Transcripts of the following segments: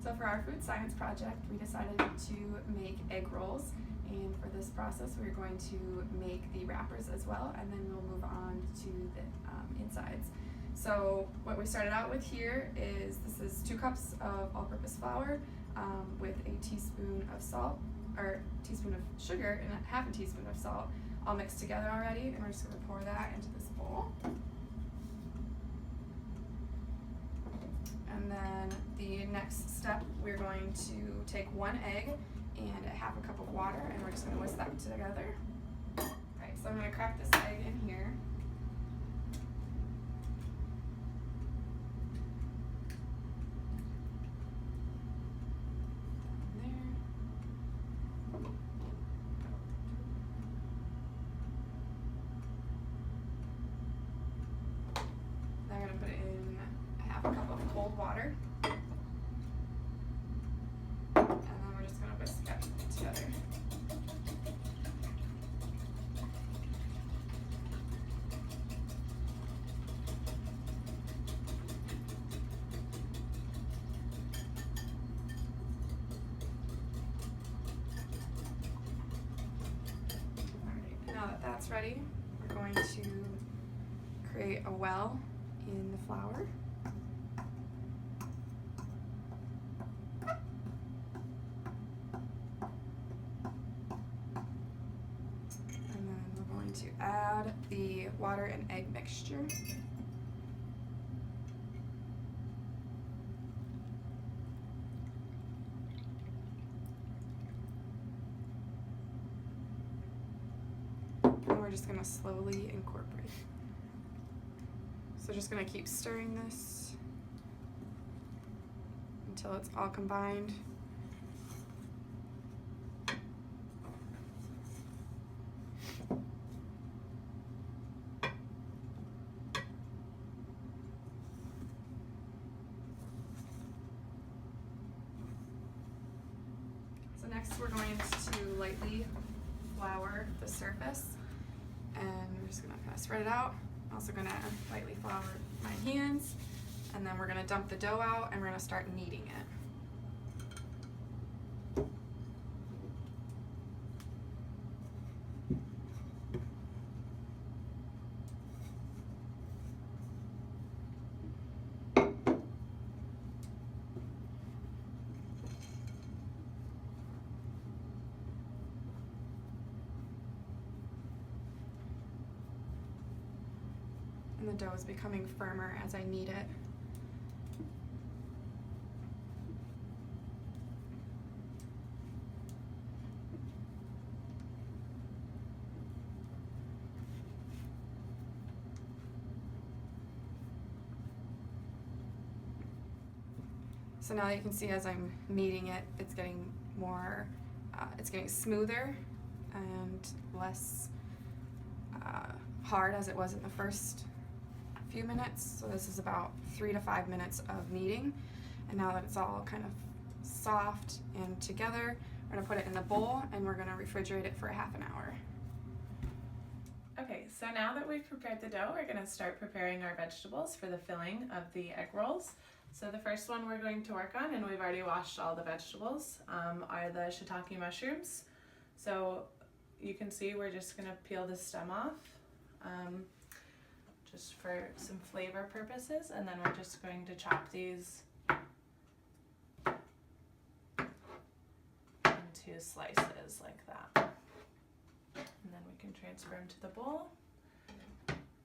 So for our food science project, we decided to make egg rolls, and for this process we're going to make the wrappers as well, and then we'll move on to the insides. So what we started out with here is, this is 2 cups of all-purpose flour with a teaspoon of salt, or teaspoon of sugar and half a teaspoon of salt, all mixed together already, and we're just going to pour that into this bowl. And then the next step, we're going to take 1 egg and a half a cup of water, and we're just going to whisk that together. Alright, so I'm going to crack this egg in here. I'm going to put in half a cup of cold water, and then we're just going to whisk that together. Alright, now that that's ready, we're going to create a well in the flour. And then we're going to add the water and egg mixture. And we're just going to slowly incorporate. So just going to keep stirring this until it's all combined. So next we're going to lightly flour the surface, and we're just going to kind of spread it out. I'm also going to lightly flour my hands, and then we're going to dump the dough out and we're going to start kneading it. And the dough is becoming firmer as I knead it. So now you can see as I'm kneading it, it's getting more, it's getting smoother and less hard as it was in the first few minutes. So this is about 3 to 5 minutes of kneading, and now that it's all kind of soft and together, we're going to put it in the bowl and we're going to refrigerate it for a half an hour. Okay, so now that we've prepared the dough, we're going to start preparing our vegetables for the filling of the egg rolls. So the first one we're going to work on, and we've already washed all the vegetables, are the shiitake mushrooms. So you can see we're just going to peel the stem off. Just for some flavor purposes, and then we're just going to chop these into slices like that. And then we can transfer them to the bowl.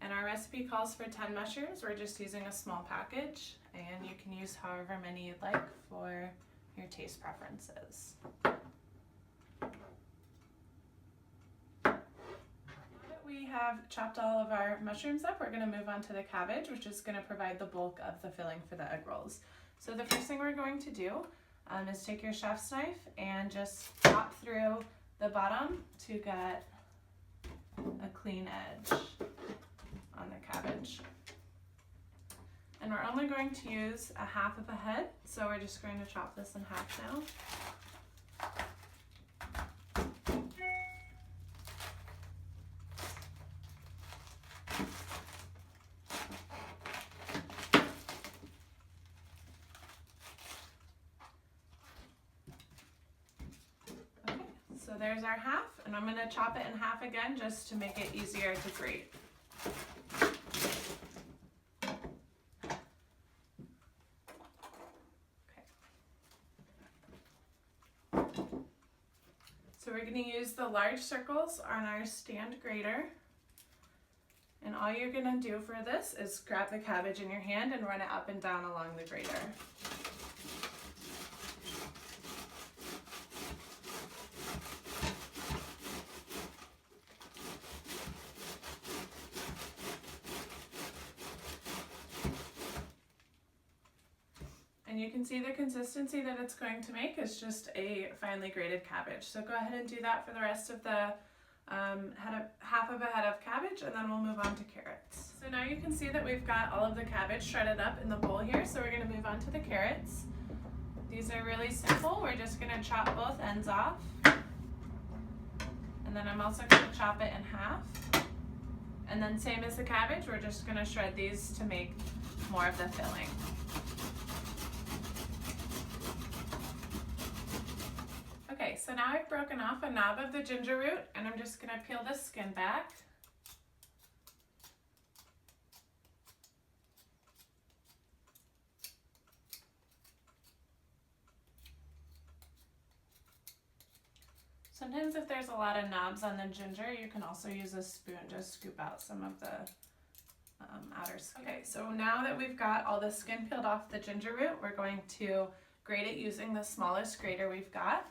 And our recipe calls for 10 mushrooms. We're just using a small package, and you can use however many you'd like for your taste preferences. We have chopped all of our mushrooms up. We're going to move on to the cabbage, which is going to provide the bulk of the filling for the egg rolls. So the first thing we're going to do is take your chef's knife and just chop through the bottom to get a clean edge on the cabbage. And we're only going to use a half of a head, so we're just going to chop this in half now. So there's our half, and I'm gonna chop it in half again just to make it easier to grate. So we're going to use the large circles on our stand grater, and all you're going to do for this is grab the cabbage in your hand and run it up and down along the grater. And you can see the consistency that it's going to make is just a finely grated cabbage. So go ahead and do that for the rest of the half of a head of cabbage, and then we'll move on to carrots. So now you can see that we've got all of the cabbage shredded up in the bowl here, so we're going to move on to the carrots. These are really simple. We're just going to chop both ends off. And then I'm also going to chop it in half. And then same as the cabbage, we're just going to shred these to make more of the filling. Okay, so now I've broken off a knob of the ginger root, and I'm just going to peel the skin back. Sometimes if there's a lot of knobs on the ginger, you can also use a spoon to scoop out some of the outer skin. Okay, so now that we've got all the skin peeled off the ginger root, we're going to grate it using the smallest grater we've got.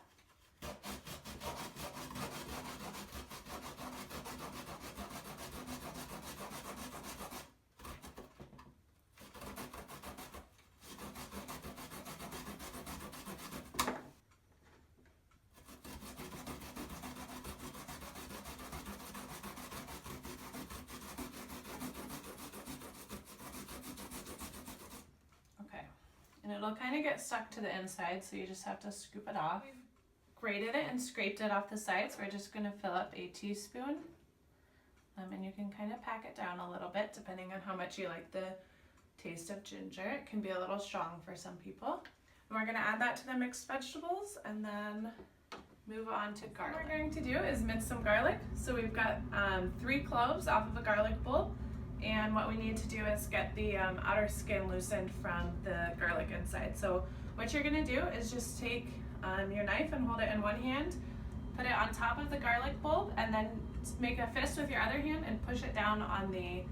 And it'll kind of get stuck to the inside, so you just have to scoop it off. We've grated it and scraped it off the sides. We're just going to fill up a teaspoon. And you can kind of pack it down a little bit depending on how much you like the taste of ginger. It can be a little strong for some people. And we're going to add that to the mixed vegetables and then move on to garlic. What we're going to do is mince some garlic. So we've got 3 cloves off of a garlic bulb. And what we need to do is get the outer skin loosened from the garlic inside. So what you're gonna do is just take your knife and hold it in one hand, put it on top of the garlic bulb, and then make a fist with your other hand and push it down on the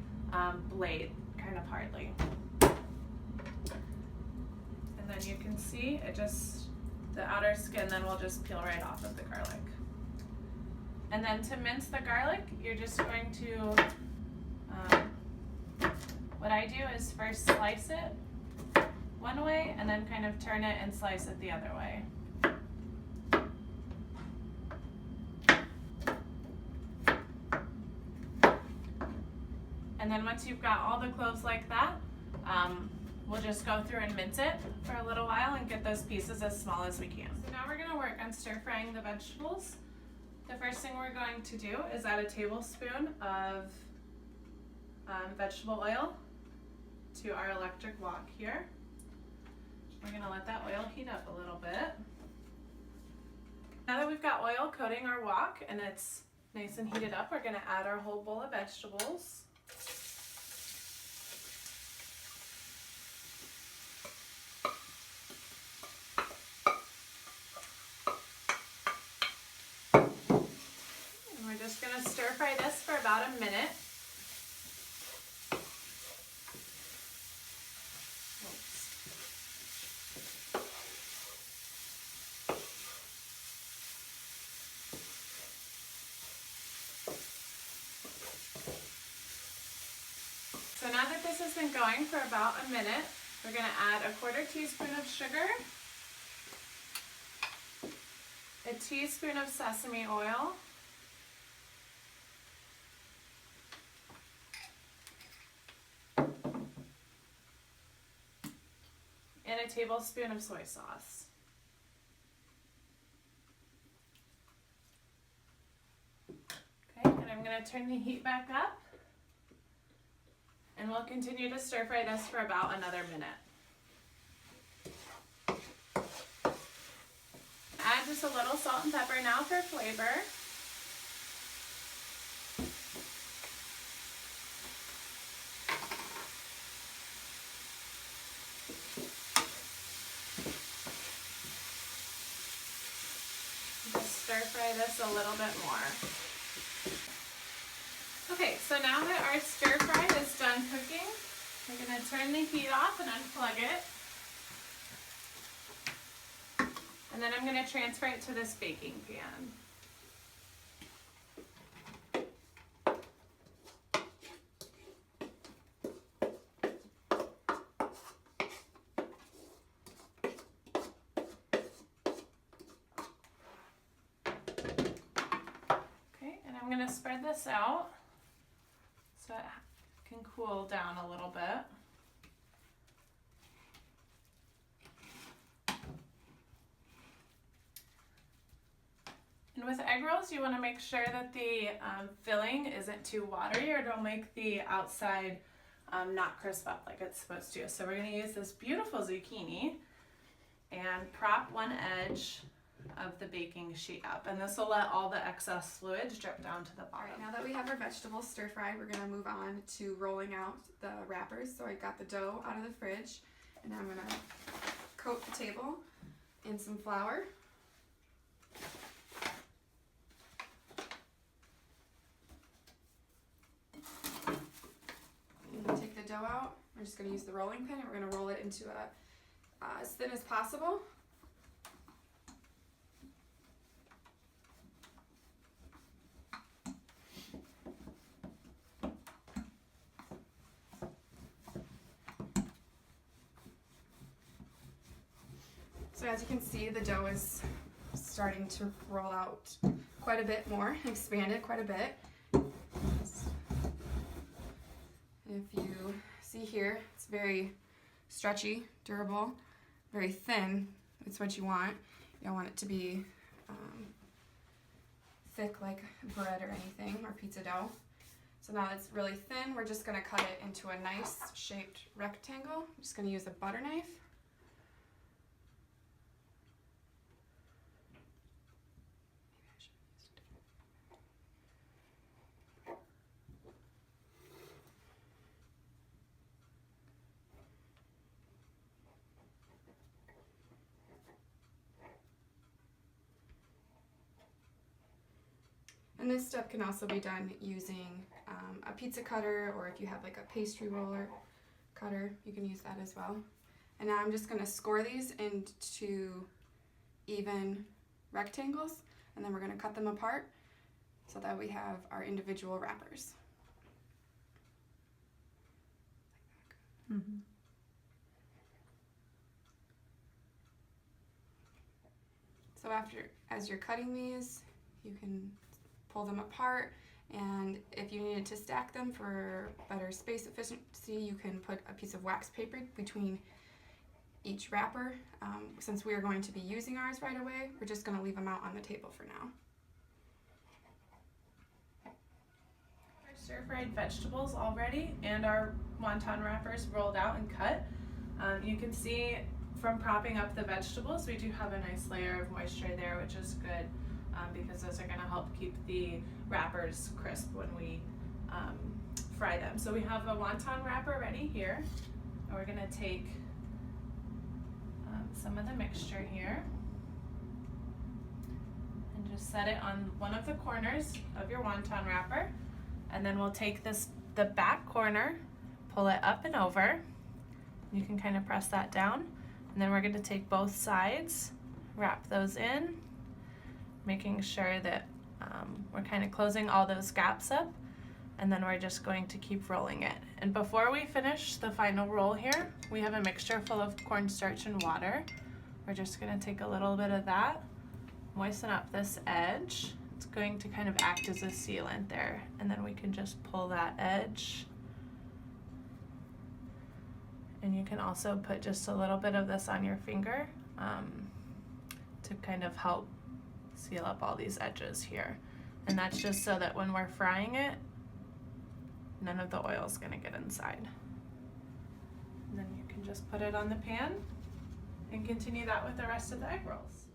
blade, kind of hardly. And then you can see it the outer skin then will just peel right off of the garlic. And then to mince the garlic, you're just going to what I do is first slice it one way and then kind of turn it and slice it the other way. And then once you've got all the cloves like that, we'll just go through and mince it for a little while and get those pieces as small as we can. So now we're going to work on stir frying the vegetables. The first thing we're going to do is add a tablespoon of vegetable oil to our electric wok here. We're going to let that oil heat up a little bit. Now that we've got oil coating our wok and it's nice and heated up, we're going to add our whole bowl of vegetables. And we're just going to stir fry this for about a minute. So now that this has been going for about a minute, we're going to add a 1/4 teaspoon of sugar, a teaspoon of sesame oil, and a tablespoon of soy sauce. Okay, and I'm going to turn the heat back up. And we'll continue to stir fry this for about another minute. Add the just a little salt and pepper now for flavor. Just stir fry this a little bit more. Okay, so now that our stir fry is done cooking, we're going to turn the heat off and unplug it. And then I'm going to transfer it to this baking pan. Okay, and I'm going to spread this out so it can cool down a little bit. And with egg rolls, you want to make sure that the filling isn't too watery or it'll make the outside not crisp up like it's supposed to. So we're going to use this beautiful zucchini and prop one edge of the baking sheet up. And this will let all the excess fluid drip down to the bottom. Alright, now that we have our vegetables stir fried, we're going to move on to rolling out the wrappers. So I got the dough out of the fridge, and now I'm going to coat the table in some flour. Take the dough out. We're just going to use the rolling pin, and we're going to roll it into as thin as possible. So as you can see, the dough is starting to roll out quite a bit more, expanded quite a bit. If you see here, it's very stretchy, durable, very thin. It's what you want. You don't want it to be thick like bread or anything, or pizza dough. So now it's really thin. We're just going to cut it into a nice shaped rectangle. I'm just going to use a butter knife. And this step can also be done using a pizza cutter, or if you have like a pastry roller cutter, you can use that as well. And now I'm just going to score these into even rectangles, and then we're going to cut them apart so that we have our individual wrappers. Mm-hmm. So as you're cutting these, you can pull them apart, and if you needed to stack them for better space efficiency, you can put a piece of wax paper between each wrapper. Since we are going to be using ours right away, we're just going to leave them out on the table for now. Our stir-fried vegetables all ready, and our wonton wrappers rolled out and cut. You can see from propping up the vegetables, we do have a nice layer of moisture there, which is good. Because those are going to help keep the wrappers crisp when we fry them. So we have a wonton wrapper ready here. And we're going to take some of the mixture here and just set it on one of the corners of your wonton wrapper. And then we'll take the back corner, pull it up and over. You can kind of press that down. And then we're going to take both sides, wrap those in, making sure that we're kind of closing all those gaps up, and then we're just going to keep rolling it. And before we finish the final roll here, we have a mixture full of cornstarch and water. We're just going to take a little bit of that, moisten up this edge. It's going to kind of act as a sealant there, and then we can just pull that edge. And you can also put just a little bit of this on your finger to kind of help seal up all these edges here. And that's just so that when we're frying it, none of the oil is going to get inside. And then you can just put it on the pan and continue that with the rest of the egg rolls.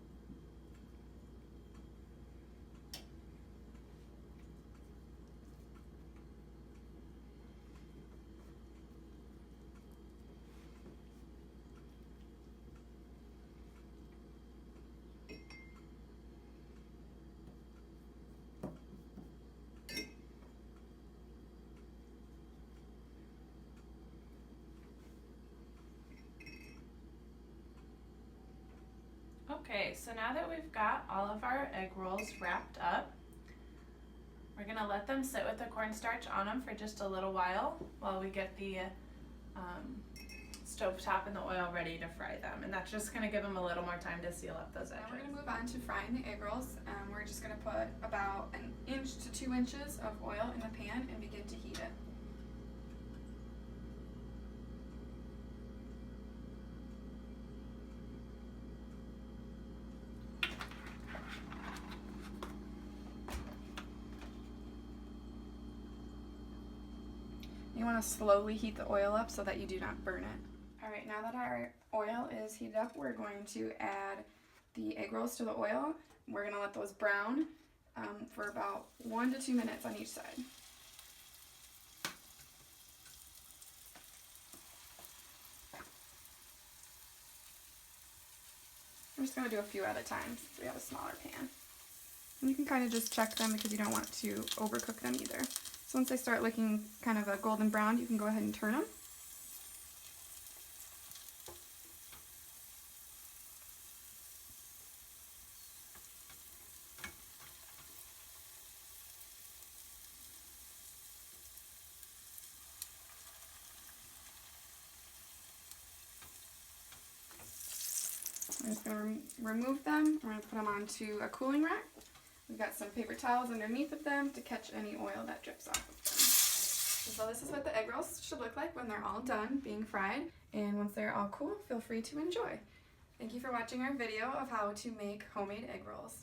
Okay, so now that we've got all of our egg rolls wrapped up, we're gonna let them sit with the cornstarch on them for just a little while we get the stovetop and the oil ready to fry them. And that's just gonna give them a little more time to seal up those edges. Now we're gonna move on to frying the egg rolls. We're just gonna put about 1 inch to 2 inches of oil in the pan and begin to heat it. You want to slowly heat the oil up so that you do not burn it. Alright, now that our oil is heated up, we're going to add the egg rolls to the oil. We're going to let those brown for about 1 to 2 minutes on each side. I'm just going to do a few at a time since we have a smaller pan. And you can kind of just check them because you don't want to overcook them either. So once they start looking kind of a golden brown, you can go ahead and turn them. I'm just going to remove them. We're going to put them onto a cooling rack. We've got some paper towels underneath of them to catch any oil that drips off of them. So this is what the egg rolls should look like when they're all done being fried. And once they're all cool, feel free to enjoy. Thank you for watching our video of how to make homemade egg rolls.